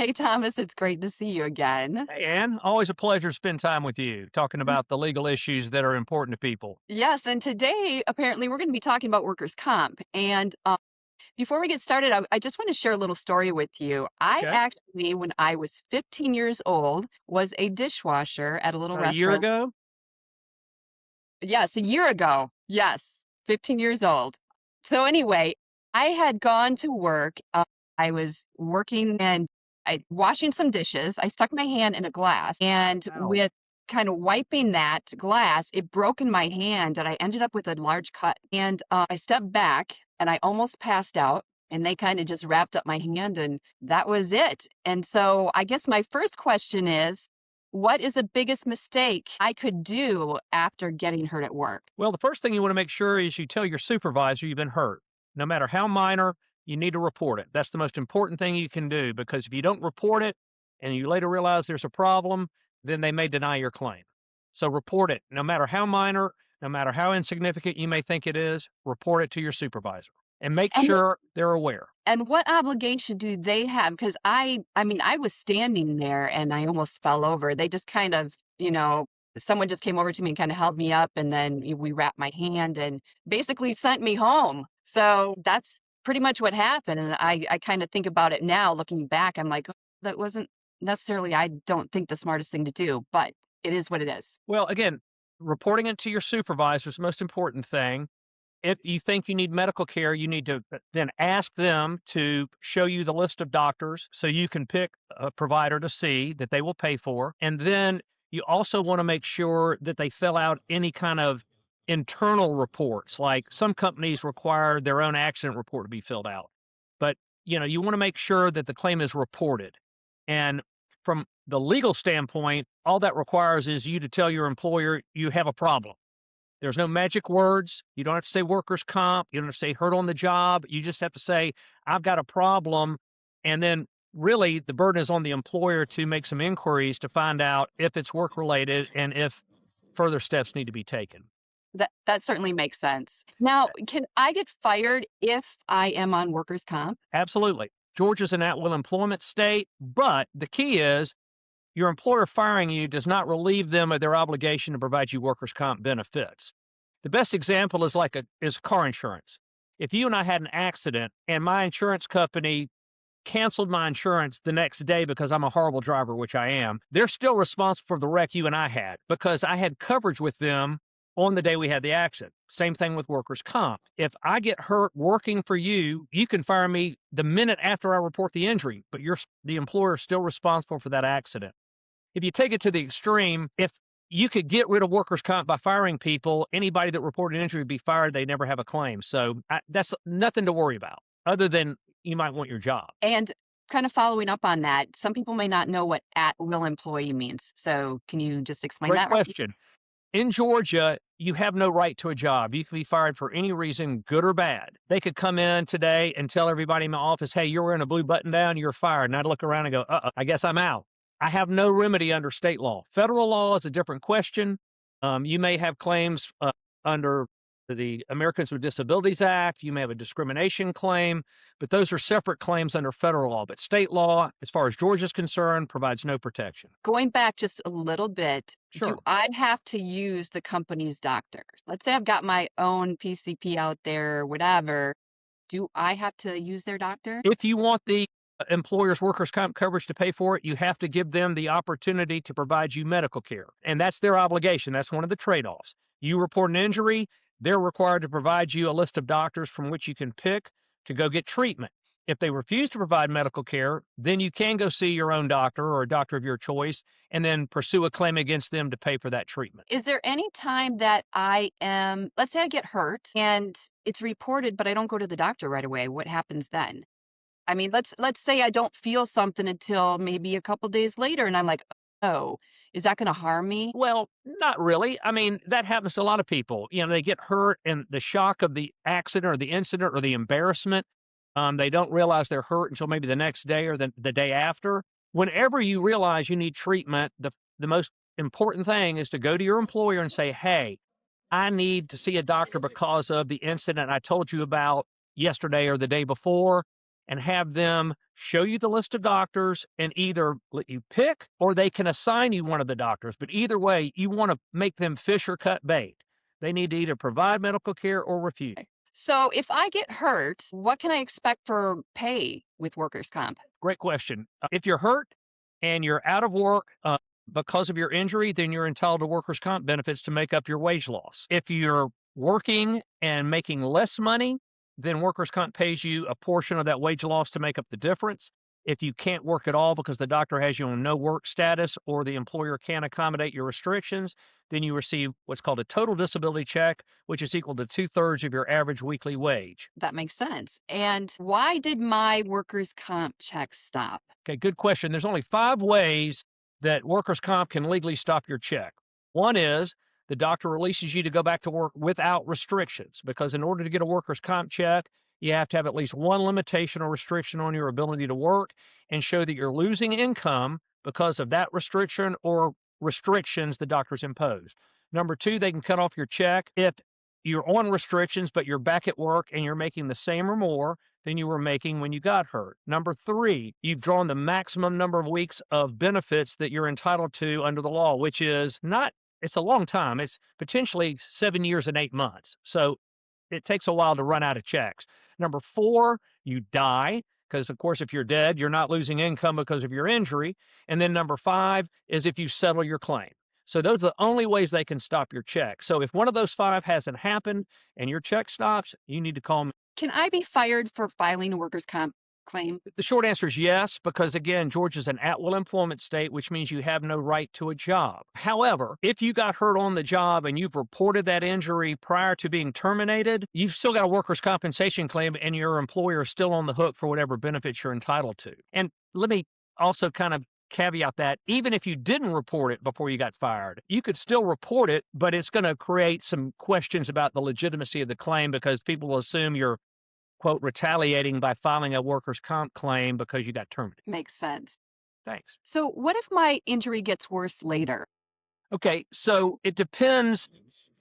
Hey, Thomas, it's great to see you again. Hey, Anne, always a pleasure to spend time with you, talking about the legal issues that are important to people. Yes, and today, apparently, we're going to be talking about workers' comp. And before we get started, I just want to share a little story with you. I Okay. actually, when I was 15 years old, was a dishwasher at a little About a year restaurant. ago? Yes, a year ago. Yes, 15 years old. So anyway, I had gone to work. I was working and washing some dishes. I stuck my hand in a glass, and Ow. with kind of wiping that glass, it broke in my hand, and I ended up with a large cut. And I stepped back, and I almost passed out. And they kind of just wrapped up my hand, and that was it. And so I guess my first question is, what is the biggest mistake I could do after getting hurt at work? Well, the first thing you want to make sure is you tell your supervisor you've been hurt. No matter how minor, you need to report it. That's the most important thing you can do because if you don't report it and you later realize there's a problem, then they may deny your claim. So report it. No matter how minor, no matter how insignificant you may think it is, report it to your supervisor and make And sure they're aware. and what obligation do they have? Because I mean, I was standing there and I almost fell over. They just kind of, someone just came over to me and kind of held me up, and then we wrapped my hand and basically sent me home. So that's pretty much what happened. And I kind of think about it now, looking back, I'm like, "Oh, that wasn't necessarily, I don't think, the smartest thing to do, but it is what it is." Well, again, reporting it to your supervisor is the most important thing. If you think you need medical care, you need to then ask them to show you the list of doctors so you can pick a provider to see that they will pay for. And then you also want to make sure that they fill out any kind of internal reports. Like some companies require their own accident report to be filled out. But you want to make sure that the claim is reported. And from the legal standpoint, all that requires is you to tell your employer you have a problem. There's no magic words. You don't have to say workers' comp. You don't have to say hurt on the job. You just have to say, I've got a problem. And then really the burden is on the employer to make some inquiries to find out if it's work related and if further steps need to be taken. That certainly makes sense. Now, can I get fired if I am on workers' comp? Absolutely. Georgia's an at-will employment state, but the key is your employer firing you does not relieve them of their obligation to provide you workers' comp benefits. The best example is car insurance. If you and I had an accident and my insurance company canceled my insurance the next day because I'm a horrible driver, which I am, they're still responsible for the wreck you and I had because I had coverage with them on the day we had the accident. Same thing with workers' comp. If I get hurt working for you, you can fire me the minute after I report the injury, but the employer is still responsible for that accident. If you take it to the extreme, if you could get rid of workers' comp by firing people, anybody that reported an injury would be fired. They never have a claim. So that's nothing to worry about other than you might want your job. And kind of following up on that, some people may not know what at-will employee means. So can you just explain Great that? question. In Georgia, you have no right to a job. You can be fired for any reason, good or bad. They could come in today and tell everybody in my office, hey, you're wearing a blue button down, you're fired. And I'd look around and go, I guess I'm out. I have no remedy under state law. Federal law is a different question. You may have claims under the Americans with Disabilities Act. You may have a discrimination claim, but those are separate claims under federal law. But state law, as far as Georgia's concerned, provides no protection. Going back just a little bit, do Sure. I have to use the company's doctor? Let's say I've got my own PCP out there, whatever. Do I have to use their doctor? If you want the employer's workers' comp coverage to pay for it, you have to give them the opportunity to provide you medical care. And that's their obligation. That's one of the trade-offs. You report an injury, they're required to provide you a list of doctors from which you can pick to go get treatment. If they refuse to provide medical care, then you can go see your own doctor or a doctor of your choice and then pursue a claim against them to pay for that treatment. Is there any time that let's say I get hurt and it's reported, but I don't go to the doctor right away? What happens then? I mean, let's say I don't feel something until maybe a couple days later, and I'm like, "Oh, is that gonna harm me?" Well, not really. I mean, that happens to a lot of people. They get hurt and the shock of the accident or the incident or the embarrassment, they don't realize they're hurt until maybe the next day or the day after. Whenever you realize you need treatment, the most important thing is to go to your employer and say, hey, I need to see a doctor because of the incident I told you about yesterday or the day before. and have them show you the list of doctors and either let you pick or they can assign you one of the doctors. But either way, you want to make them fish or cut bait. They need to either provide medical care or refuse. So if I get hurt, what can I expect for pay with workers' comp? Great question. If you're hurt and you're out of work because of your injury, then you're entitled to workers' comp benefits to make up your wage loss. If you're working and making less money, then workers' comp pays you a portion of that wage loss to make up the difference. If you can't work at all because the doctor has you on no work status or the employer can't accommodate your restrictions, then you receive what's called a total disability check, which is equal to 2/3 of your average weekly wage. That makes sense. And why did my workers' comp check stop? Okay, good question. There's only 5 ways that workers' comp can legally stop your check. One is the doctor releases you to go back to work without restrictions, because in order to get a workers' comp check, you have to have at least one limitation or restriction on your ability to work and show that you're losing income because of that restriction or restrictions the doctor's imposed. Number 2, they can cut off your check if you're on restrictions, but you're back at work and you're making the same or more than you were making when you got hurt. Number 3, you've drawn the maximum number of weeks of benefits that you're entitled to under the law, which is not, it's a long time. It's potentially 7 years and 8 months. So it takes a while to run out of checks. Number 4, you die, because of course, if you're dead, you're not losing income because of your injury. And then number 5 is if you settle your claim. So those are the only ways they can stop your check. So if one of those 5 hasn't happened and your check stops, you need to call me. Can I be fired for filing a workers' comp claim? The short answer is yes, because again, Georgia's an at-will employment state, which means you have no right to a job. However, if you got hurt on the job and you've reported that injury prior to being terminated, you've still got a workers' compensation claim and your employer is still on the hook for whatever benefits you're entitled to. And let me also kind of caveat that even if you didn't report it before you got fired, you could still report it, but it's going to create some questions about the legitimacy of the claim because people will assume you're, quote, retaliating by filing a workers' comp claim because you got terminated. Makes sense. Thanks. So what if my injury gets worse later? Okay, so it depends.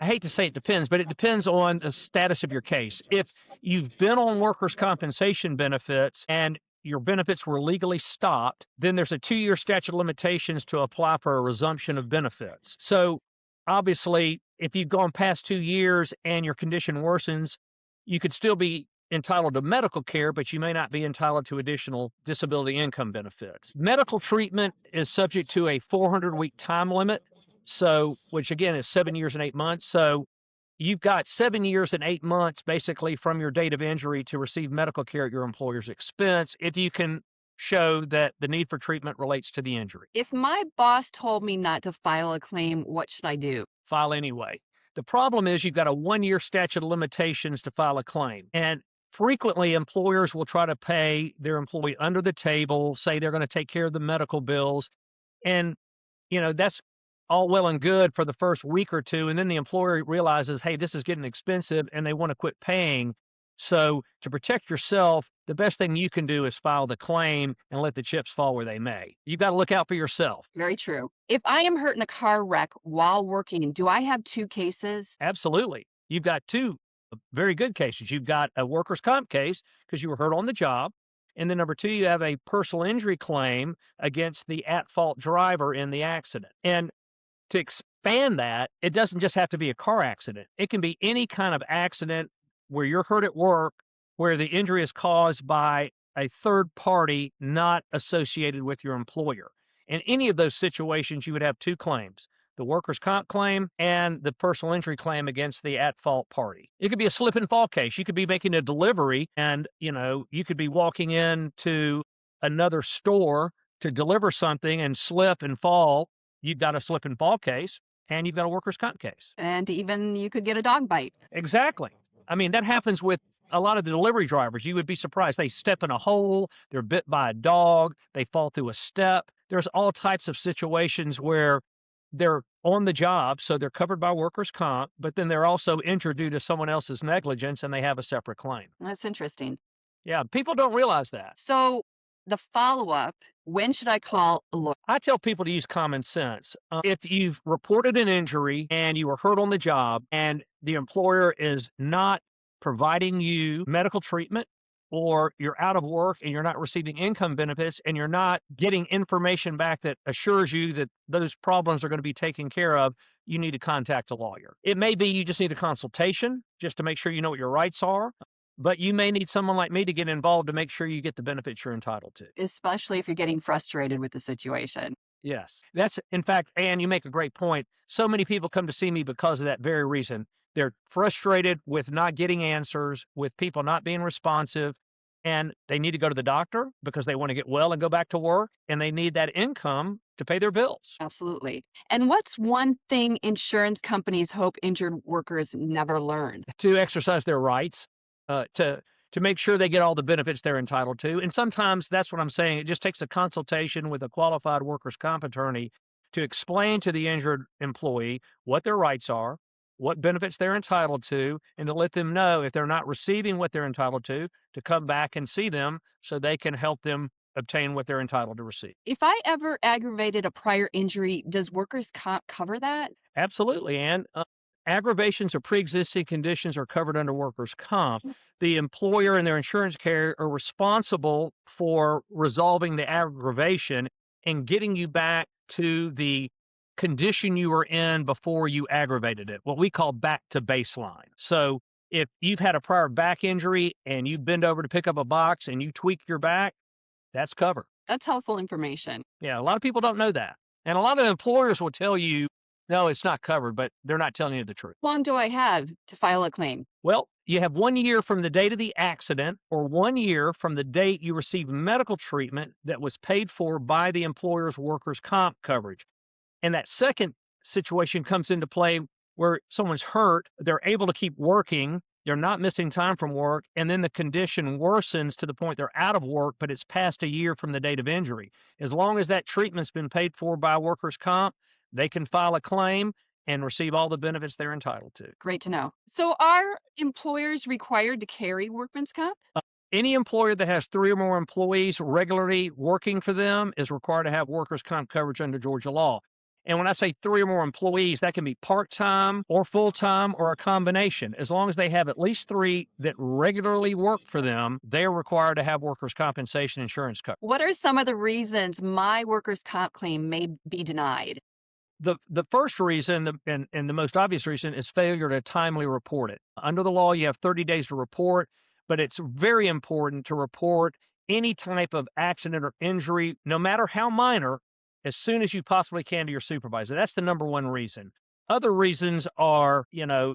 I hate to say it depends, but it depends on the status of your case. If you've been on workers' compensation benefits and your benefits were legally stopped, then there's a 2-year statute of limitations to apply for a resumption of benefits. So obviously, if you've gone past 2 years and your condition worsens, you could still be entitled to medical care, but you may not be entitled to additional disability income benefits. Medical treatment is subject to a 400-week time limit, so which again is 7 years and 8 months. So you've got 7 years and 8 months basically from your date of injury to receive medical care at your employer's expense if you can show that the need for treatment relates to the injury. If my boss told me not to file a claim, what should I do? File anyway. The problem is you've got a 1-year statute of limitations to file a claim. And frequently employers will try to pay their employee under the table, say they're going to take care of the medical bills. And, that's all well and good for the first week or two. And then the employer realizes, hey, this is getting expensive and they want to quit paying. So to protect yourself, the best thing you can do is file the claim and let the chips fall where they may. You've got to look out for yourself. Very true. If I am hurt in a car wreck while working, do I have 2 cases? Absolutely. You've got 2 very good cases. You've got a workers' comp case because you were hurt on the job. And then number 2, you have a personal injury claim against the at-fault driver in the accident. And to expand that, it doesn't just have to be a car accident. It can be any kind of accident where you're hurt at work, where the injury is caused by a third party not associated with your employer. In any of those situations, you would have 2 claims, the workers' comp claim and the personal injury claim against the at-fault party. It could be a slip and fall case. You could be making a delivery and, you could be walking into another store to deliver something and slip and fall. You've got a slip and fall case and you've got a workers' comp case. And even you could get a dog bite. Exactly. I mean, that happens with a lot of the delivery drivers. You would be surprised. They step in a hole, they're bit by a dog, they fall through a step. There's all types of situations where they're on the job, so they're covered by workers' comp, but then they're also injured due to someone else's negligence and they have a separate claim. That's interesting. Yeah, people don't realize that. So the follow-up, when should I call a lawyer? I tell people to use common sense. If you've reported an injury and you were hurt on the job and the employer is not providing you medical treatment or you're out of work and you're not receiving income benefits and you're not getting information back that assures you that those problems are going to be taken care of, you need to contact a lawyer. It may be you just need a consultation just to make sure you know what your rights are, but you may need someone like me to get involved to make sure you get the benefits you're entitled to. Especially if you're getting frustrated with the situation. Yes. That's, in fact, Anne, you make a great point. So many people come to see me because of that very reason. They're frustrated with not getting answers, with people not being responsive, and they need to go to the doctor because they want to get well and go back to work, and they need that income to pay their bills. Absolutely. And what's one thing insurance companies hope injured workers never learn? To exercise their rights, to make sure they get all the benefits they're entitled to. And sometimes that's what I'm saying. It just takes a consultation with a qualified workers' comp attorney to explain to the injured employee what their rights are, what benefits they're entitled to, and to let them know if they're not receiving what they're entitled to come back and see them so they can help them obtain what they're entitled to receive. If I ever aggravated a prior injury, does workers' comp cover that? Absolutely, Anne. Aggravations or pre-existing conditions are covered under workers' comp. The employer and their insurance carrier are responsible for resolving the aggravation and getting you back to the condition you were in before you aggravated it, what we call back to baseline. So if you've had a prior back injury and you bend over to pick up a box and you tweak your back, that's covered. That's helpful information. Yeah, a lot of people don't know that. And a lot of employers will tell you, no, it's not covered, but they're not telling you the truth. How long do I have to file a claim? Well, you have 1 year from the date of the accident or 1 year from the date you received medical treatment that was paid for by the employer's workers' comp coverage. And that second situation comes into play where someone's hurt, they're able to keep working, they're not missing time from work, and then the condition worsens to the point they're out of work, but it's past a year from the date of injury. As long as that treatment's been paid for by workers' comp, they can file a claim and receive all the benefits they're entitled to. Great to know. So are employers required to carry workman's comp? Any employer that has 3 or more employees regularly working for them is required to have workers' comp coverage under Georgia law. And when I say 3 or more employees, that can be part-time or full-time or a combination. As long as they have at least 3 that regularly work for them, they're required to have workers' compensation insurance coverage. What are some of the reasons my workers' comp claim may be denied? The first reason and the most obvious reason is failure to timely report it. Under the law, you have 30 days to report, but it's very important to report any type of accident or injury, no matter how minor, as soon as you possibly can to your supervisor. That's the number one reason. Other reasons are,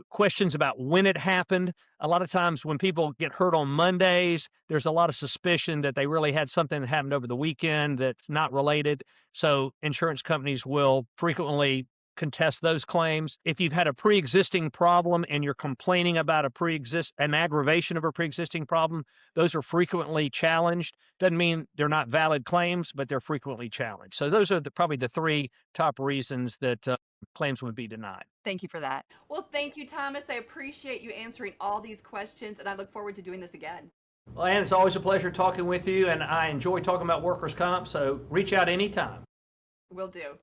questions about when it happened. A lot of times when people get hurt on Mondays, there's a lot of suspicion that they really had something that happened over the weekend that's not related. So insurance companies will frequently contest those claims. If you've had a pre-existing problem and you're complaining about an aggravation of a pre-existing problem, those are frequently challenged. Doesn't mean they're not valid claims, but they're frequently challenged. So those are probably the 3 top reasons that claims would be denied. Thank you for that. Well, thank you, Thomas. I appreciate you answering all these questions, and I look forward to doing this again. Well, Anne, it's always a pleasure talking with you, and I enjoy talking about workers' comp, so reach out anytime. Will do.